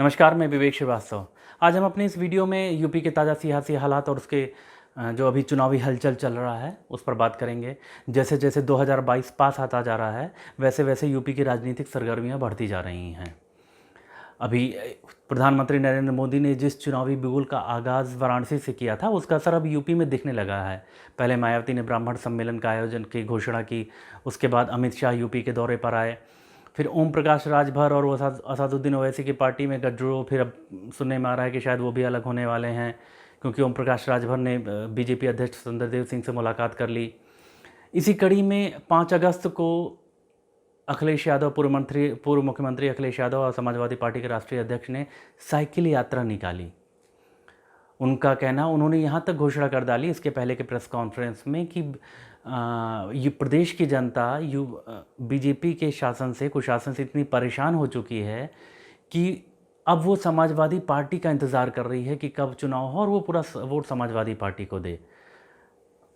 नमस्कार, मैं विवेक श्रीवास्तव। आज हम अपनी इस वीडियो में यूपी के ताज़ा सियासी हालात और उसके जो अभी चुनावी हलचल चल रहा है, उस पर बात करेंगे। जैसे-जैसे 2022 पास आता जा रहा है, वैसे-वैसे यूपी की राजनीतिक सरगर्मियाँ बढ़ती जा रही हैं। अभी प्रधानमंत्री नरेंद्र मोदी ने जिस चुनावी बिगुल का आगाज़ वाराणसी से किया था, उसका असर अब यूपी में दिखने लगा है। पहले मायावती ने ब्राह्मण सम्मेलन का आयोजन की घोषणा की, उसके बाद अमित शाह यूपी के दौरे पर आए। फिर ओम प्रकाश राजभर और असादुद्दीन ओवैसी की पार्टी में गठजोड़ फिर अब सुनने में आ रहा है कि शायद वो भी अलग होने वाले हैं, क्योंकि ओम प्रकाश राजभर ने बीजेपी अध्यक्ष स्वतंत्र सिंह से मुलाकात कर ली। इसी कड़ी में 5 अगस्त को अखिलेश यादव, पूर्व मुख्यमंत्री अखिलेश यादव और समाजवादी पार्टी के राष्ट्रीय अध्यक्ष ने साइकिल यात्रा निकाली। उनका कहना, उन्होंने यहाँ तक घोषणा कर डाली इसके पहले के प्रेस कॉन्फ्रेंस में कि ये प्रदेश की जनता बीजेपी के शासन से, कुशासन से इतनी परेशान हो चुकी है कि अब वो समाजवादी पार्टी का इंतज़ार कर रही है कि कब चुनाव हो और वो पूरा वोट समाजवादी पार्टी को दे।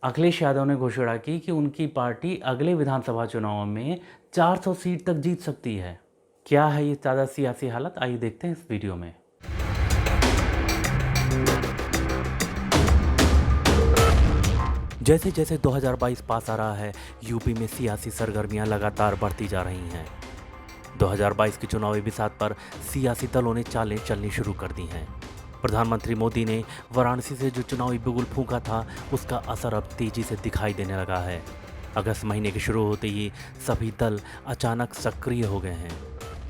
अखिलेश यादव ने घोषणा की कि उनकी पार्टी अगले विधानसभा चुनाव में 400 सीट तक जीत सकती है। क्या है ये ताज़ा सियासी हालत, आइए देखते हैं इस वीडियो में। जैसे जैसे 2022 पास आ रहा है, यूपी में सियासी सरगर्मियां लगातार बढ़ती जा रही हैं। 2022 के चुनावी बिसात पर सियासी दलों ने चालें चलनी शुरू कर दी हैं। प्रधानमंत्री मोदी ने वाराणसी से जो चुनावी बिगुल फूंका था, उसका असर अब तेजी से दिखाई देने लगा है। अगस्त महीने के शुरू होते ही सभी दल अचानक सक्रिय हो गए हैं।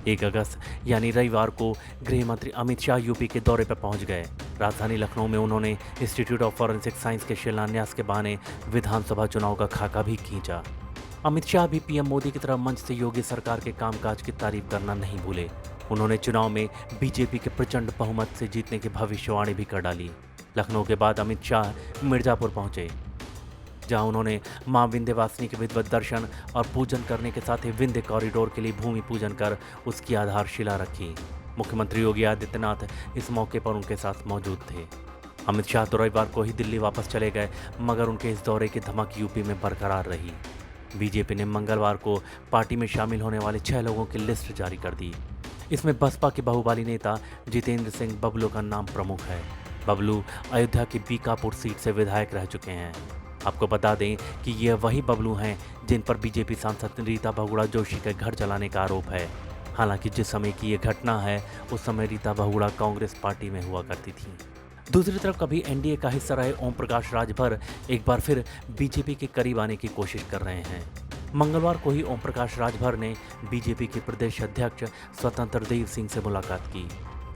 1 अगस्त यानी रविवार को गृह मंत्री अमित शाह यूपी के दौरे पर पहुंच गए। राजधानी लखनऊ में उन्होंने इंस्टीट्यूट ऑफ फॉरेंसिक साइंस के शिलान्यास के बहाने विधानसभा चुनाव का खाका भी खींचा। अमित शाह भी पीएम मोदी की तरह मंच से योगी सरकार के कामकाज की तारीफ करना नहीं भूले। उन्होंने चुनाव में बीजेपी के प्रचंड बहुमत से जीतने की भविष्यवाणी भी कर डाली। लखनऊ के बाद अमित शाह मिर्जापुर पहुंचे, जहां उन्होंने मां विंध्यवासिनी के विधिवत दर्शन और पूजन करने के साथ ही विंध्य कॉरिडोर के लिए भूमि पूजन कर उसकी आधारशिला रखी। मुख्यमंत्री योगी आदित्यनाथ इस मौके पर उनके साथ मौजूद थे। अमित शाह तो रविवार को ही दिल्ली वापस चले गए, मगर उनके इस दौरे की धमक यूपी में बरकरार रही। बीजेपी ने मंगलवार को पार्टी में शामिल होने वाले 6 लोगों की लिस्ट जारी कर दी। इसमें बसपा के बाहुबली नेता जितेंद्र सिंह बबलू का नाम प्रमुख है। बबलू अयोध्या की बीकापुर सीट से विधायक रह चुके हैं। आपको बता दें कि ये वही बबलू हैं जिन पर बीजेपी सांसद रीता बहुगुणा जोशी के घर जलाने का आरोप है। हालांकि जिस समय की ये घटना है, उस समय रीता बहुगुणा कांग्रेस पार्टी में हुआ करती थी। दूसरी तरफ कभी एनडीए का हिस्सा रहे ओम प्रकाश राजभर एक बार फिर बीजेपी के करीब आने की कोशिश कर रहे हैं। मंगलवार को ही ओम प्रकाश राजभर ने बीजेपी के प्रदेश अध्यक्ष स्वतंत्र सिंह से मुलाकात की,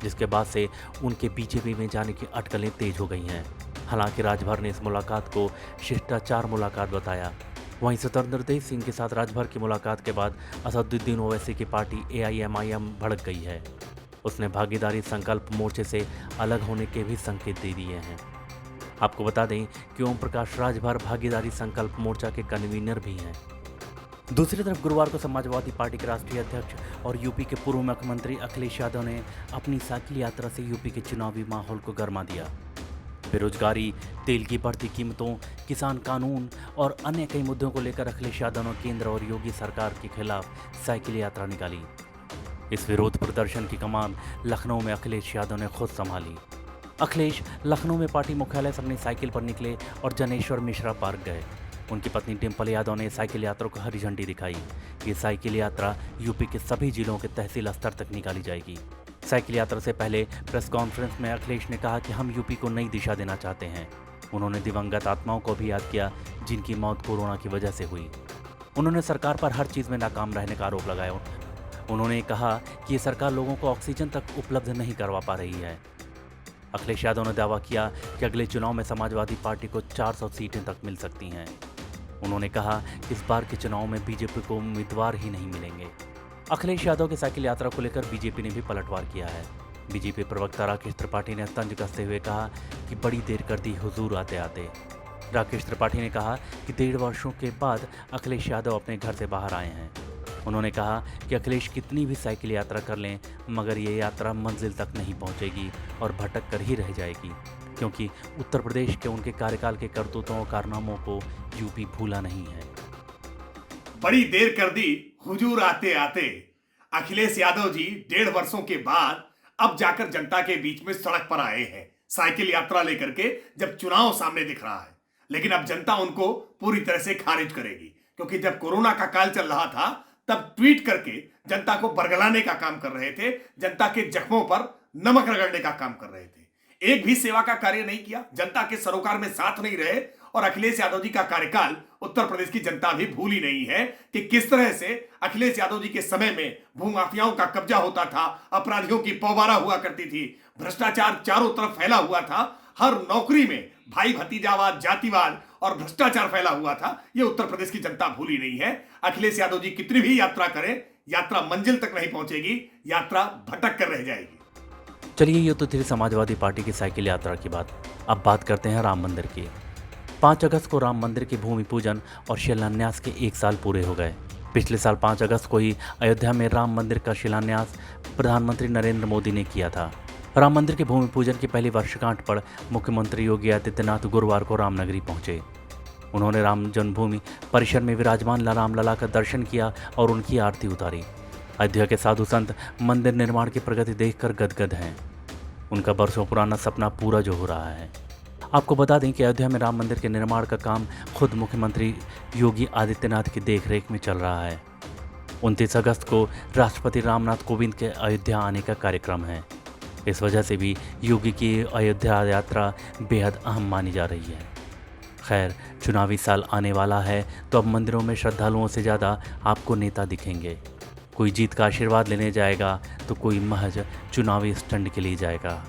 जिसके बाद से उनके बीजेपी में जाने की अटकलें तेज हो गई हैं। हालांकि राजभर ने इस मुलाकात को शिष्टाचार मुलाकात बताया। वहीं स्वतंत्र सिंह के साथ राजभर की मुलाकात के बाद असदुद्दीन ओवैसी की पार्टी AIMIM भड़क गई है। उसने भागीदारी संकल्प मोर्चे से अलग होने के भी संकेत दे दिए हैं। आपको बता दें कि ओम प्रकाश राजभर भागीदारी संकल्प मोर्चा के कन्वीनर भी हैं। दूसरी तरफ गुरुवार को समाजवादी पार्टी के राष्ट्रीय अध्यक्ष और यूपी के पूर्व मुख्यमंत्री अखिलेश यादव ने अपनी साइकिल यात्रा से यूपी के चुनावी माहौल को गर्मा दिया। बेरोजगारी, तेल की बढ़ती कीमतों, किसान कानून और अन्य कई मुद्दों को लेकर अखिलेश यादव ने केंद्र और योगी सरकार के खिलाफ साइकिल यात्रा निकाली। इस विरोध प्रदर्शन की कमान लखनऊ में अखिलेश यादव ने खुद संभाली। अखिलेश लखनऊ में पार्टी मुख्यालय से अपनी साइकिल पर निकले और जनेश्वर मिश्रा पार्क गए। उनकी पत्नी डिम्पल यादव ने साइकिल यात्रा को हरी झंडी दिखाई। ये साइकिल यात्रा यूपी के सभी जिलों के तहसील स्तर तक निकाली जाएगी। साइकिल यात्रा से पहले प्रेस कॉन्फ्रेंस में अखिलेश ने कहा कि हम यूपी को नई दिशा देना चाहते हैं। उन्होंने दिवंगत आत्माओं को भी याद किया जिनकी मौत कोरोना की वजह से हुई। उन्होंने सरकार पर हर चीज़ में नाकाम रहने का आरोप लगाया। उन्होंने कहा कि ये सरकार लोगों को ऑक्सीजन तक उपलब्ध नहीं करवा पा रही है। अखिलेश यादव ने दावा किया कि अगले चुनाव में समाजवादी पार्टी को 400 सीटें तक मिल सकती हैं। उन्होंने कहा कि इस बार के चुनाव में बीजेपी को उम्मीदवार ही नहीं मिलेंगे। अखिलेश यादव की साइकिल यात्रा को लेकर बीजेपी ने भी पलटवार किया है। बीजेपी प्रवक्ता राकेश त्रिपाठी ने तंज कसते हुए कहा कि बड़ी देर कर दी हुजूर आते आते। राकेश त्रिपाठी ने कहा कि 1.5 वर्षों के बाद अखिलेश यादव अपने घर से बाहर आए हैं। उन्होंने कहा कि अखिलेश कितनी भी साइकिल यात्रा कर लें, मगर ये यात्रा मंजिल तक नहीं पहुंचेगी और भटक कर ही रह जाएगी, क्योंकि उत्तर प्रदेश के उनके कार्यकाल के करतूतों और कारनामों को यूपी भूला नहीं है। बड़ी देर कर दी हुजूर आते आते। अखिलेश यादव जी 1.5 वर्षों के बाद अब जाकर जनता के बीच में सड़क पर आए हैं साइकिल यात्रा लेकर के, जब चुनाव सामने दिख रहा है। लेकिन अब जनता उनको पूरी तरह से खारिज करेगी, क्योंकि जब कोरोना का काल चल रहा था तब ट्वीट करके जनता को बरगलाने का काम कर रहे थे, जनता के जख्मों पर नमक रगड़ने का काम कर रहे थे। एक भी सेवा का कार्य नहीं किया, जनता के सरोकार में साथ नहीं रहे। और अखिलेश यादव जी का कार्यकाल उत्तर प्रदेश की जनता भी भूली नहीं है कि किस तरह से अखिलेश यादव जी के समय में भूमाफियाओं का कब्जा होता था, अपराधियों की पौबारा हुआ करती थी, भ्रष्टाचार चारों तरफ फैला हुआ था, हर नौकरी में भाई भतीजावाद, जातिवाद और भ्रष्टाचार फैला हुआ था। यह उत्तर प्रदेश की जनता भूली नहीं है। अखिलेश यादव जी कितनी भी यात्रा करें, यात्रा मंजिल तक नहीं पहुंचेगी, यात्रा भटक कर रह जाएगी। चलिए, ये तो थी समाजवादी पार्टी की साइकिल यात्रा की बात। अब बात करते हैं राम मंदिर की। 5 अगस्त को राम मंदिर के भूमि पूजन और शिलान्यास के 1 साल पूरे हो गए। पिछले साल 5 अगस्त को ही अयोध्या में राम मंदिर का शिलान्यास प्रधानमंत्री नरेंद्र मोदी ने किया था। राम मंदिर के भूमि पूजन की पहली वर्षगांठ पर मुख्यमंत्री योगी आदित्यनाथ गुरुवार को रामनगरी पहुंचे। उन्होंने राम जन्मभूमि परिसर में विराजमान रामलला का दर्शन किया और उनकी आरती उतारी। अयोध्या के साधु संत मंदिर निर्माण की प्रगति देखकर गदगद हैं। उनका बरसों पुराना सपना पूरा जो हो रहा है। आपको बता दें कि अयोध्या में राम मंदिर के निर्माण का काम खुद मुख्यमंत्री योगी आदित्यनाथ की देखरेख में चल रहा है। 29 अगस्त को राष्ट्रपति रामनाथ कोविंद के अयोध्या आने का कार्यक्रम है। इस वजह से भी योगी की अयोध्या यात्रा बेहद अहम मानी जा रही है। खैर, चुनावी साल आने वाला है तो अब मंदिरों में श्रद्धालुओं से ज़्यादा आपको नेता दिखेंगे। कोई जीत का आशीर्वाद लेने जाएगा तो कोई महज चुनावी स्टंट के लिए जाएगा।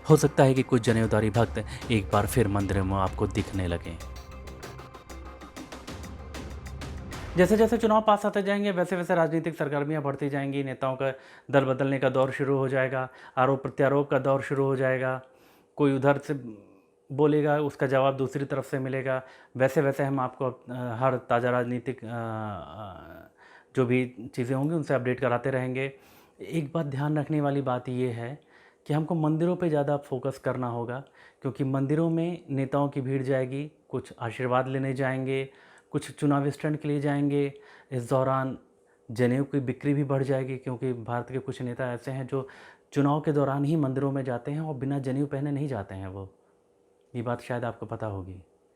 हो सकता है कि कुछ जनेऊधारी भक्त एक बार फिर मंदिरों में आपको दिखने लगें। जैसे जैसे चुनाव पास आते जाएंगे वैसे वैसे राजनीतिक सरगर्मियां बढ़ती जाएंगी। नेताओं का दल बदलने का दौर शुरू हो जाएगा, आरोप प्रत्यारोप का दौर शुरू हो जाएगा। कोई उधर से बोलेगा, उसका जवाब दूसरी तरफ से मिलेगा। वैसे वैसे हम आपको हर ताज़ा राजनीतिक जो भी चीज़ें होंगी उनसे अपडेट कराते रहेंगे। एक बात ध्यान रखने वाली बात ये है कि हमको मंदिरों पे ज़्यादा फोकस करना होगा, क्योंकि मंदिरों में नेताओं की भीड़ जाएगी, कुछ आशीर्वाद लेने जाएंगे, कुछ चुनावी स्टंट के लिए जाएंगे। इस दौरान जनेऊ की बिक्री भी बढ़ जाएगी, क्योंकि भारत के कुछ नेता ऐसे हैं जो चुनाव के दौरान ही मंदिरों में जाते हैं और बिना जनेऊ पहने नहीं जाते हैं। ये बात शायद आपको पता होगी।